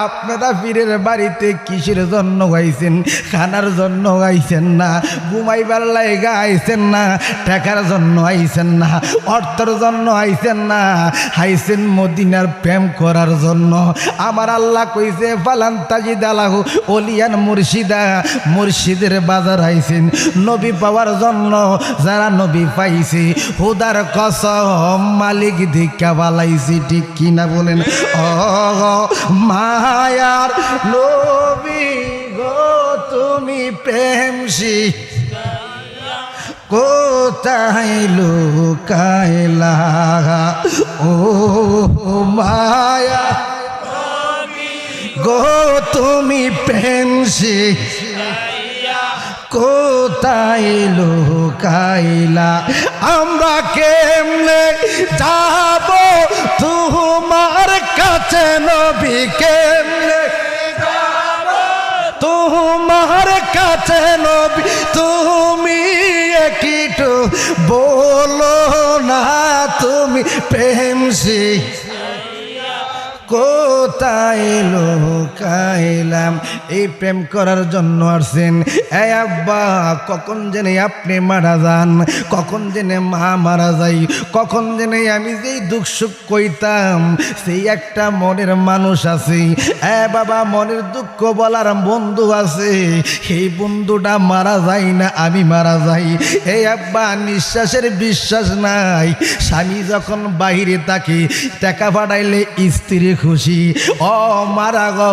আপনারা পীরের বাড়িতে কিসের জন্য আইছেন? খানার জন্য আইছেন না, ঘুমাইবার লাইগা আইছেন না, টাকার জন্য আইছেন না, অর্থের জন্য আইছেন না, আইছেন মদিনার প্রেম করার জন্য। আমার আল্লাহ কইছে ফালান তাজিদ আলাহু ওলিয়ান মুর্শিদা, মুর্শিদের বাজার আইছেন নবী পাওয়ার জন্য। যারা নবী পাইছে হুদার কসম মালিক ধিক্কা বালাইছি, ঠিক কিনা বলেন? ও মায়ার নবী গো তুমি প্রেমসি কোথায় লুকাইলা? ও মায়া গো তুমি প্রেমসি কোথায় লুকাইলা? আমরা কেমনে যাব তোমার কাছে নবী? কেমনে যাব তোমার কাছে নবী? তুমি একটু বলো না তুমি প্রেমসি কোথায় লুকাইলাম? এই প্রেম করার জন্য আসছেন। এই আব্বা, কখন জেনে আপনি মারা যান, কখন জেনে মা মারা যাই, কখন জেনে আমি যেই দুঃখ সুখ কইতাম সেই একটা মনের মানুষ আছে। বাবা, মনের দুঃখ বলার বন্ধু আছে, সেই বন্ধুটা মারা যায় না, আমি মারা যাই। এই আব্বা, নিঃশ্বাসের বিশ্বাস নাই। স্বামী যখন বাহিরে থাকে টাকা পাঠাইলে স্ত্রী খুশি। ও মারা গো,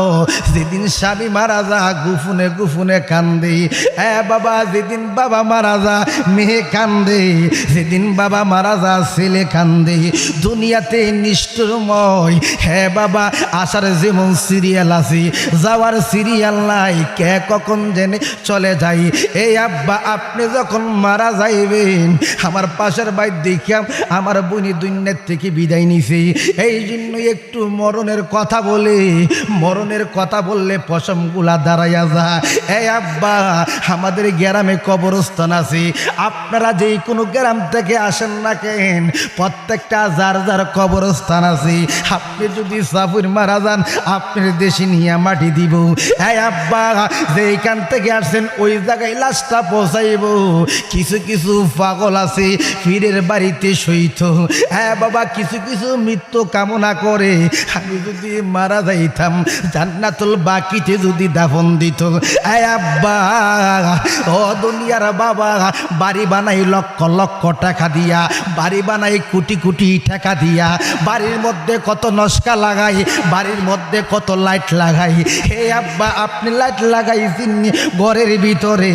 যেদিন স্বামী মারা যা গুফুনে গুফুনে কান্দে। বাবা, যেদিন বাবা মারা যা মেয়ে কান্দে, যেদিন বাবা মারা যা ছেলে কান্দে। দুনিয়াতে নিষ্ঠুরময়। হ্যাঁ বাবা, আসার যেমন সিরিয়াল আছে, যাওয়ার সিরিয়াল নাই। কে কখন জেনে চলে যাই। এই আব্বা, আপনি যখন মারা যাইবেন আমার পাশের বাড়ি দেখিয়া আমার বোনি দুনিয়ার থেকে বিদায় নিছে। এই জন্য একটু মরণের কথা বলে, মরণের কথা বললে পশমগুলা দাঁড়াইয়া যায়। এই আব্বা, আমাদের গ্রামে কবরস্থান আছে। আপনারা যেই কোনো গ্রাম থেকে আসেন না কেন, প্রত্যেকটা যার যার কবরস্থান আছে। আপনি যদি সাপুর মারা যান আপনার দেশে নিয়ে মাটি দিব। এই আব্বা, যেইখান থেকে আসছেন ওই জায়গায় লাশটা পৌঁছাইব। কিছু কিছু পাগল আছে পীরের বাড়িতে সইত। হ্যাঁ বাবা, কিছু কিছু মৃত্যু কামনা করে আমি যদি মারা যাইতাম জান্নাতুল বাকিতে যদি দাফন দিত। এই আব্বা, ও দুনিয়ার বাবা, বাড়ি বানাই লক্ষ লক্ষ টাকা দিয়া, বাড়ি বানাই কোটি কোটি টাকা দিয়া, বাড়ির মধ্যে কত নস্কা লাগাই, বাড়ির মধ্যে কত লাইট লাগাই। হে আব্বা, আপনি লাইট লাগাইছেন ঘরের ভিতরে।